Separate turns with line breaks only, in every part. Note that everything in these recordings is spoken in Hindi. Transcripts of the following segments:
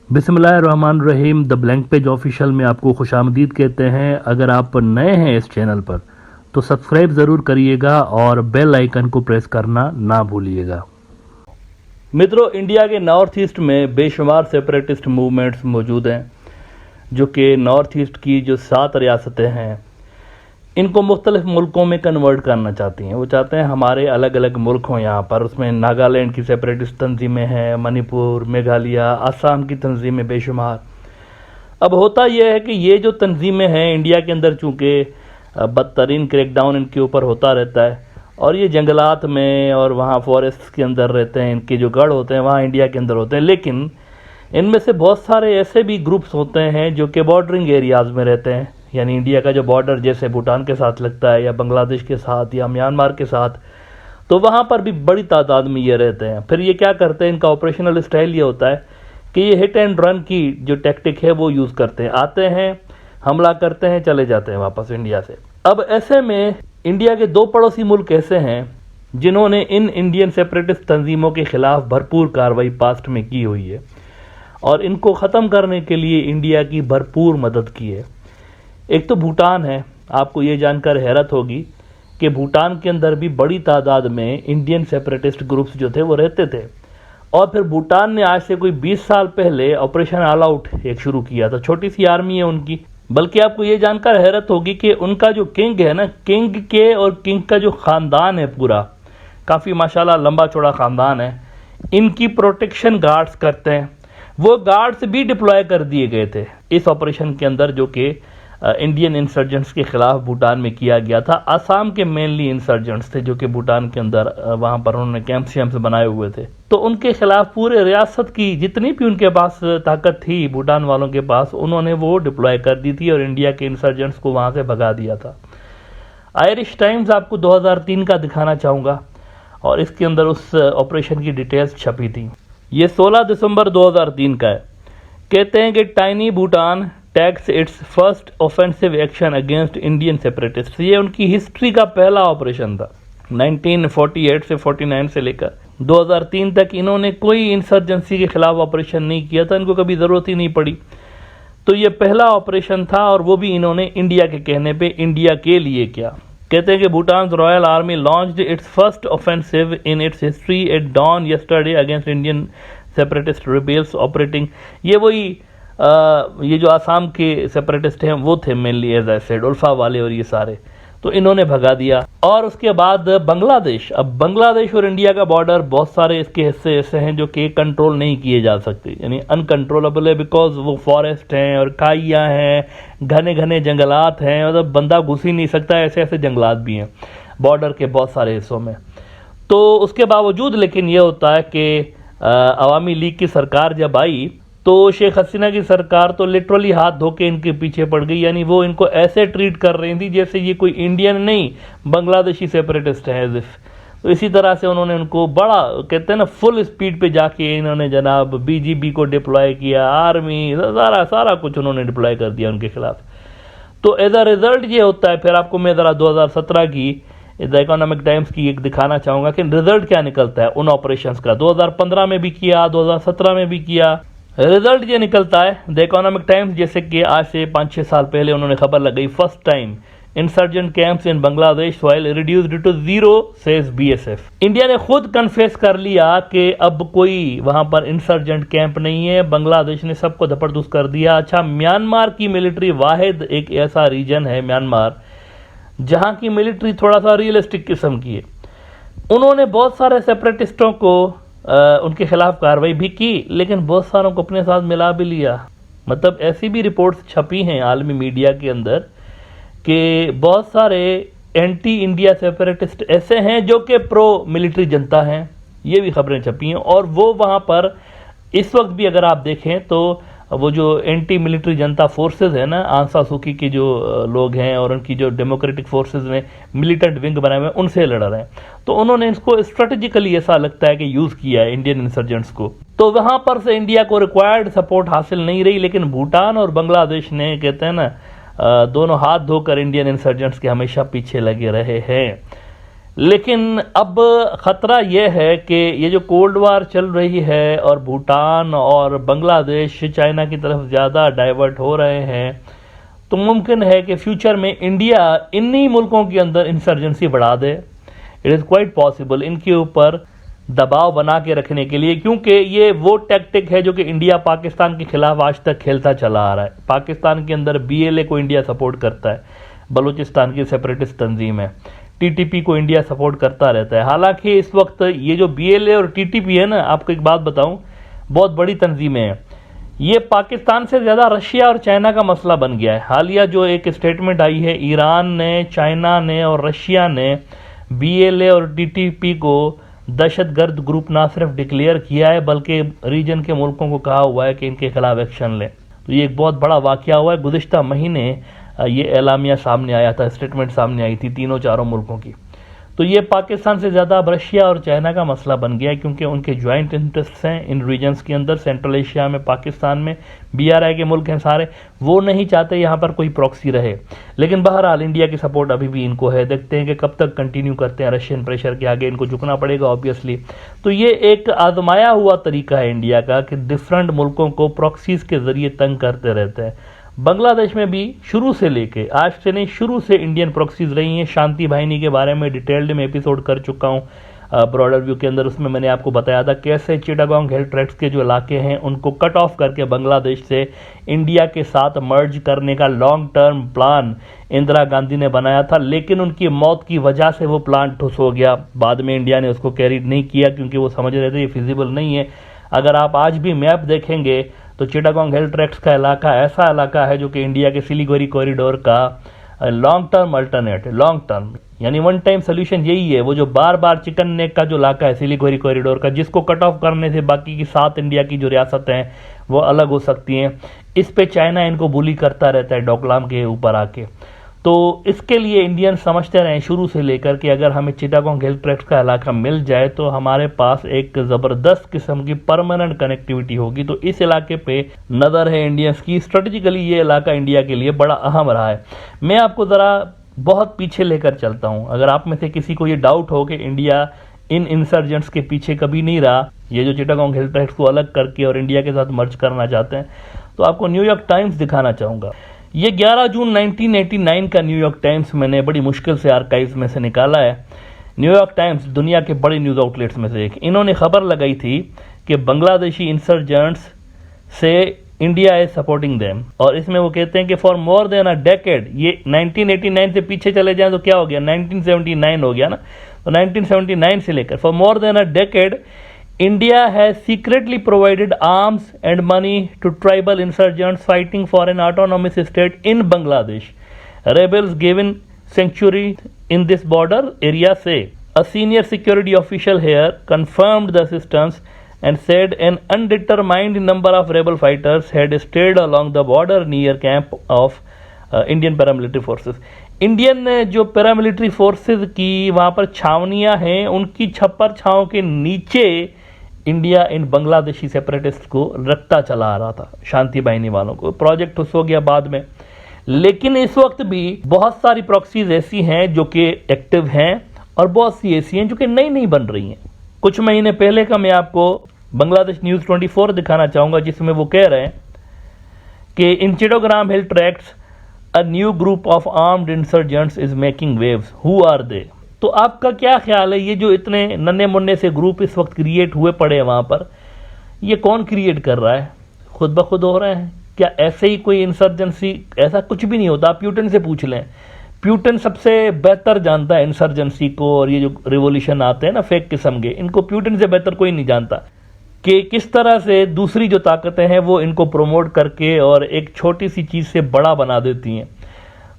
बिस्मिल्लाहिर्रहमानिर्रहीम। द ब्लैंक पेज ऑफिशियल में आपको खुशामदीद कहते हैं। अगर आप नए हैं इस चैनल पर तो सब्सक्राइब ज़रूर करिएगा और बेल आइकन को प्रेस करना ना भूलिएगा। मित्रों, इंडिया के नॉर्थ ईस्ट में बेशुमार सेपरेटिस्ट मूवमेंट्स मौजूद हैं, जो कि नॉर्थ ईस्ट की जो 7 रियासतें हैं इनको मुख्तलिफ मुल्कों में कन्वर्ट करना चाहती हैं। वो चाहते हैं हमारे अलग अलग मुल्क हों यहाँ पर। उसमें नागालैंड की सेपरेटिस्ट तंजीमें हैं, मणिपुर, मेघालय, आसाम की तंजीमें बेशुमार। अब होता यह है कि ये जो तंजीमें हैं इंडिया के अंदर, चूँकि बदतरीन क्रैकडाउन इनके ऊपर होता रहता है और ये जंगलात में और वहाँ फॉरेस्ट के अंदर रहते हैं, इनके जो गढ़ होते हैं वहाँ इंडिया के अंदर होते हैं। लेकिन इनमें से बहुत सारे ऐसे भी ग्रुप्स होते हैं जो कि बॉर्डरिंग एरियाज़ में रहते हैं, यानी इंडिया का जो बॉर्डर जैसे भूटान के साथ लगता है या बांग्लादेश के साथ या म्यांमार के साथ, तो वहाँ पर भी बड़ी तादाद में ये रहते हैं। फिर ये क्या करते हैं, इनका ऑपरेशनल स्टाइल ये होता है कि ये हिट एंड रन की जो टैक्टिक है वो यूज़ करते हैं। आते हैं, हमला करते हैं, चले जाते हैं वापस इंडिया से। अब ऐसे में इंडिया के 2 पड़ोसी मुल्क ऐसे हैं जिन्होंने इन इंडियन सेपरेटिस्ट तंजीमों के खिलाफ भरपूर कार्रवाई पास्ट में की हुई है और इनको ख़त्म करने के लिए इंडिया की भरपूर मदद की है। एक तो भूटान है। आपको ये जानकर हैरत होगी कि भूटान के अंदर भी बड़ी तादाद में इंडियन सेपरेटिस्ट ग्रुप्स जो थे वो रहते थे। और फिर भूटान ने आज से कोई 20 साल पहले ऑपरेशन ऑल आउट एक शुरू किया था। छोटी सी आर्मी है उनकी, बल्कि आपको ये जानकर हैरत होगी कि उनका जो किंग है ना, किंग के और किंग का जो ख़ानदान है पूरा, काफ़ी माशाल्लाह लंबा चौड़ा ख़ानदान है, इनकी प्रोटेक्शन गार्ड्स करते हैं। वो गार्ड्स भी डिप्लॉय कर दिए गए थे इस ऑपरेशन के अंदर, जो कि इंडियन इंसर्जेंट्स के खिलाफ भूटान में किया गया था। आसाम के मेनली इंसर्जेंट्स थे जो कि भूटान के अंदर वहाँ पर उन्होंने कैंप्स बनाए हुए थे। तो उनके खिलाफ पूरे रियासत की जितनी भी उनके पास ताकत थी भूटान वालों के पास, उन्होंने वो डिप्लॉय कर दी थी और इंडिया के इंसर्जेंट्स को वहाँ से भगा दिया था। आयरिश टाइम्स आपको 2003 का दिखाना चाहूँगा और इसके अंदर उस ऑपरेशन की डिटेल्स छपी थी। ये 16 दिसंबर 2003 का है। कहते हैं कि tiny Bhutan tax it's first offensive action against Indian separatist. ये उनकी हिस्ट्री का पहला ऑपरेशन था। 1948 से 49 से लेकर 2003 तक इन्होंने कोई इंसर्जेंसी के खिलाफ ऑपरेशन नहीं किया था, इनको कभी ज़रूरत ही नहीं पड़ी। तो ये पहला ऑपरेशन था और वो भी इन्होंने इंडिया के कहने पे इंडिया के लिए किया। कहते हैं कि Bhutan royal army launched its first offensive in its history at dawn yesterday against Indian separatist rebels operating. ये वही ये जो आसाम के सेपरेटिस्ट हैं वो थे mainly, as I said, ULFA वाले और ये सारे, तो इन्होंने भगा दिया। और उसके बाद बांग्लादेश। अब बांग्लादेश और इंडिया का बॉर्डर बहुत सारे इसके हिस्से ऐसे हैं जो कि कंट्रोल नहीं किए जा सकते, यानी अनकंट्रोलेबल है, बिकॉज वो फॉरेस्ट हैं और खाइयाँ हैं, घने घने जंगलात हैं, मतलब बंदा घुस ही नहीं सकता, ऐसे ऐसे जंगलात भी हैं बॉर्डर के बहुत सारे हिस्सों में। तो उसके बावजूद लेकिन ये होता है कि अवामी लीग की सरकार जब आई तो शेख हसीना की सरकार तो लिटरली हाथ धो के इनके पीछे पड़ गई, यानी वो इनको ऐसे ट्रीट कर रही थी जैसे ये कोई इंडियन नहीं बांग्लादेशी सेपरेटिस्ट है एज इफ। तो इसी तरह से उन्होंने उनको बड़ा, कहते हैं ना, फुल स्पीड पे जाके इन्होंने जनाब बीजीबी को डिप्लॉय किया, आर्मी सारा कुछ उन्होंने डिप्लॉय कर दिया उनके खिलाफ। तो एज अ रिजल्ट ये होता है। फिर आपको मैं ज़रा 2017 की द इकोनॉमिक टाइम्स की एक दिखाना चाहूँगा कि रिजल्ट क्या निकलता है उन ऑपरेशंस का। 2015 में भी किया, 2017 में भी किया। रिजल्ट ये निकलता है, द इकोनॉमिक टाइम्स जैसे कि आज से 5-6 साल पहले उन्होंने खबर लगाई, first time insurgent camps in Bangladesh while reduced to 0 says BSF. India ने खुद कन्फेस कर लिया कि अब कोई वहां पर इंसर्जेंट कैंप नहीं है, बांग्लादेश ने सबको धपड़धूस कर दिया। अच्छा, म्यांमार की मिलिट्री वाहिद एक ऐसा रीजन है म्यांमार जहां की मिलिट्री थोड़ा सा रियलिस्टिक किस्म की है। उन्होंने बहुत सारे सेपरेटिस्टों को उनके खिलाफ कार्रवाई भी की, लेकिन बहुत सारों को अपने साथ मिला भी लिया। मतलब ऐसी भी रिपोर्ट्स छपी हैं आलमी मीडिया के अंदर कि बहुत सारे एंटी इंडिया सेपरेटिस्ट ऐसे हैं जो कि प्रो मिलिट्री जनता हैं, ये भी खबरें छपी हैं। और वो वहाँ पर इस वक्त भी अगर आप देखें तो वो जो एंटी मिलिट्री जनता फोर्सेस है ना, आंग सान सू की के जो लोग हैं और उनकी जो डेमोक्रेटिक फोर्सेस ने मिलिटेंट विंग बनाए हुए हैं, उनसे लड़ रहे हैं। तो उन्होंने इसको स्ट्रेटेजिकली ऐसा लगता है कि यूज़ किया है इंडियन इंसर्जेंट्स को। तो वहाँ पर से इंडिया को रिक्वायर्ड सपोर्ट हासिल नहीं रही, लेकिन भूटान और बांग्लादेश ने, कहते हैं ना, दोनों हाथ धोकर इंडियन इंसर्जेंट्स के हमेशा पीछे लगे रहे हैं। लेकिन अब ख़तरा यह है कि ये जो कोल्ड वार चल रही है और भूटान और बांग्लादेश चाइना की तरफ ज़्यादा डाइवर्ट हो रहे हैं, तो मुमकिन है कि फ्यूचर में इंडिया इन्हीं मुल्कों के अंदर इंसर्जेंसी बढ़ा दे। इट इज़ क्वाइट पॉसिबल इनके ऊपर दबाव बना के रखने के लिए, क्योंकि ये वो टैक्टिक है जो कि इंडिया पाकिस्तान के खिलाफ आज तक खेलता चला आ रहा है। पाकिस्तान के अंदर BLA को इंडिया सपोर्ट करता है, बलूचिस्तान की सेपरेटिस्ट तंजीम है। TTP को इंडिया सपोर्ट करता रहता है। हालांकि इस वक्त ये जो BLA और TTP है ना, आपको एक बात बताऊं, बहुत बड़ी तंजीमें हैं। ये पाकिस्तान से ज़्यादा रशिया और चाइना का मसला बन गया है। हालिया जो एक स्टेटमेंट आई है, ईरान ने, चाइना ने और रशिया ने BLA और TTP को दहशतगर्द ग्रुप ना सिर्फ डिक्लेयर किया है, बल्कि रीजन के मुल्कों को कहा हुआ है कि इनके खिलाफ एक्शन लें। तो ये एक बहुत बड़ा वाक़या हुआ है। गुज़िश्ता महीने ये एलामिया सामने आया था, स्टेटमेंट सामने आई थी तीनों चारों मुल्कों की। तो ये पाकिस्तान से ज़्यादा अब रशिया और चाइना का मसला बन गया है, क्योंकि उनके ज्वाइंट इंटरेस्ट्स हैं इन रीजन्स के अंदर, सेंट्रल एशिया में, पाकिस्तान में। BRI के मुल्क हैं सारे, वो नहीं चाहते यहाँ पर कोई प्रॉक्सी रहे। लेकिन बहरहाल इंडिया की सपोर्ट अभी भी इनको है। देखते हैं कि कब तक कंटिन्यू करते हैं। रशियन प्रेशर के आगे इनको झुकना पड़ेगा ऑब्वियसली। तो ये एक आजमाया हुआ तरीका है इंडिया का कि डिफरेंट मुल्कों को प्रॉक्सीज के ज़रिए तंग करते रहते हैं। बांग्लादेश में भी शुरू से लेके आज से नहीं, शुरू से इंडियन प्रॉक्सीज रही हैं। शांति वाहिनी के बारे में डिटेल्ड में एपिसोड कर चुका हूँ ब्रॉडर व्यू के अंदर। उसमें मैंने आपको बताया था कैसे चिटागोंग हिल ट्रैक्ट्स के जो इलाके हैं उनको कट ऑफ करके बांग्लादेश से इंडिया के साथ मर्ज करने का long term plan Indira Gandhi ने बनाया था। लेकिन उनकी मौत की वजह से वो प्लान ठुस हो गया। बाद में इंडिया ने उसको कैरी नहीं किया, क्योंकि वो समझ रहे थे ये फिजिबल नहीं है। अगर आप आज भी मैप देखेंगे तो चिटागोंग हिल ट्रैक्ट्स का इलाका ऐसा इलाका है जो कि इंडिया के सिलीगुड़ी कॉरिडोर का लॉन्ग टर्म अल्टरनेट है। लॉन्ग टर्म यानी वन टाइम सोल्यूशन यही है। वो जो बार बार चिकन नेक का जो इलाका है सिलीगुड़ी कॉरिडोर का, जिसको कट ऑफ करने से बाकी की 7 इंडिया की जो रियासतें हैं वो अलग हो सकती हैं, इस पे चाइना इनको बुली करता रहता है डोकलाम के ऊपर आके। तो इसके लिए इंडियन समझते रहे शुरू से लेकर कि अगर हमें चिटागोंग हिल ट्रैक्ट्स का इलाका मिल जाए तो हमारे पास एक ज़बरदस्त किस्म की परमानेंट कनेक्टिविटी होगी। तो इस इलाके पे नज़र है इंडियंस की। स्ट्रेटेजिकली ये इलाका इंडिया के लिए बड़ा अहम रहा है। मैं आपको ज़रा बहुत पीछे लेकर चलता हूँ। अगर आप में से किसी को ये डाउट हो कि इंडिया इन इंसर्जेंट्स के पीछे कभी नहीं रहा, ये जो चिटागोंग हिल ट्रैक्ट्स को अलग करके और इंडिया के साथ मर्ज करना चाहते हैं, तो आपको न्यूयॉर्क टाइम्स दिखाना चाहूँगा। ये 11 जून 1989 का न्यूयॉर्क टाइम्स मैंने बड़ी मुश्किल से आर्काइव्स में से निकाला है। न्यूयॉर्क टाइम्स दुनिया के बड़े न्यूज़ आउटलेट्स में से एक। इन्होंने खबर लगाई थी कि बांग्लादेशी इंसर्जेंट्स से इंडिया इज सपोर्टिंग देम, और इसमें वो कहते हैं कि for more than a decade, ये 1989 से पीछे चले जाएं तो क्या हो गया, 1979 हो गया ना। तो 1979 से लेकर for more than a decade India has secretly provided arms and money to tribal insurgents fighting for an autonomous state in Bangladesh. Rebels given sanctuary in this border area say. A senior security official here confirmed the assistance and said an undetermined number of rebel fighters had stayed along the border near camp of Indian paramilitary forces. Indian जो पैरामिलिट्री फोर्सेज की वहाँ पर छावनियाँ हैं, उनकी छप्पर छाँव के नीचे इंडिया इन बांग्लादेशी सेपरेटिस्ट को रखता चला आ रहा था, शांति बाहिनी वालों को। प्रोजेक्ट हो गया बाद में। लेकिन इस वक्त भी बहुत सारी प्रॉक्सीज ऐसी हैं जो कि एक्टिव हैं और बहुत सी ऐसी हैं जो कि नई नहीं बन रही हैं। कुछ महीने पहले का मैं आपको बांग्लादेश न्यूज़ 24 दिखाना चाहूँगा, जिसमें वो कह रहे हैं कि in Chittagong hill tracts a new group of armed insurgents is making waves, who are they. तो आपका क्या ख्याल है, ये जो इतने नन्हे मुन्ने से ग्रुप इस वक्त क्रिएट हुए पड़े हैं वहाँ पर, ये कौन क्रिएट कर रहा है? खुद ब खुद हो रहे हैं क्या? ऐसे ही कोई इंसर्जेंसी, ऐसा कुछ भी नहीं होता। आप प्यूटन से पूछ लें, प्यूटन सबसे बेहतर जानता है इंसर्जेंसी को, और ये जो रिवोल्यूशन आते हैं ना फेक किस्म के, इनको प्यूटन से बेहतर कोई नहीं जानता कि किस तरह से दूसरी जो ताकतें हैं वो इनको प्रमोट करके और एक छोटी सी चीज़ से बड़ा बना देती हैं।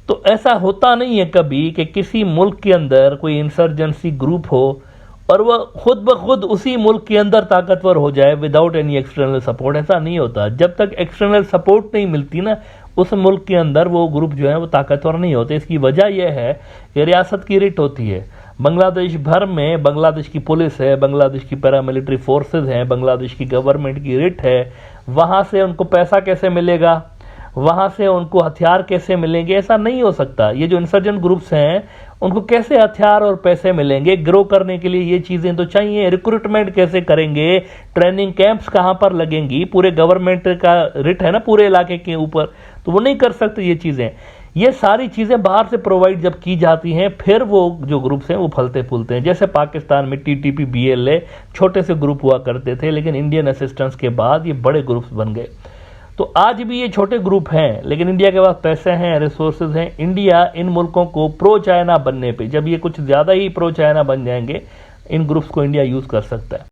तो ऐसा होता नहीं है कभी कि किसी मुल्क के अंदर कोई इंसर्जेंसी ग्रुप हो और वह खुद ब खुद उसी मुल्क के अंदर ताकतवर हो जाए विदाउट एनी एक्सटर्नल सपोर्ट। ऐसा नहीं होता। जब तक एक्सटर्नल सपोर्ट नहीं मिलती ना उस मुल्क के अंदर, वो ग्रुप जो है वो ताकतवर नहीं होते। इसकी वजह यह है कि रियासत की रिट होती है। बांग्लादेश भर में बांग्लादेश की पुलिस है, बांग्लादेश की पैरामिलिट्री फोर्सेज हैं, बांग्लादेश की गवर्नमेंट की रिट है। वहाँ से उनको पैसा कैसे मिलेगा, वहाँ से उनको हथियार कैसे मिलेंगे, ऐसा नहीं हो सकता। ये जो इंसर्जेंट ग्रुप्स हैं उनको कैसे हथियार और पैसे मिलेंगे, ग्रो करने के लिए ये चीज़ें तो चाहिए। रिक्रूटमेंट कैसे करेंगे, ट्रेनिंग कैंप्स कहाँ पर लगेंगी, पूरे गवर्नमेंट का रिट है ना पूरे इलाके के ऊपर, तो वो नहीं कर सकते ये चीज़ें। ये सारी चीज़ें बाहर से प्रोवाइड जब की जाती हैं, फिर वो जो ग्रुप्स हैं वो फलते फूलते हैं। जैसे पाकिस्तान में टीटीपी, बीएलए छोटे से ग्रुप हुआ करते थे, लेकिन इंडियन असिस्टेंस के बाद ये बड़े ग्रुप्स बन गए। तो आज भी ये छोटे ग्रुप हैं, लेकिन इंडिया के पास पैसे हैं, रिसोर्सेज हैं। इंडिया इन मुल्कों को प्रो चाइना बनने पे, जब ये कुछ ज़्यादा ही प्रो चाइना बन जाएंगे, इन ग्रुप्स को इंडिया यूज़ कर सकता है।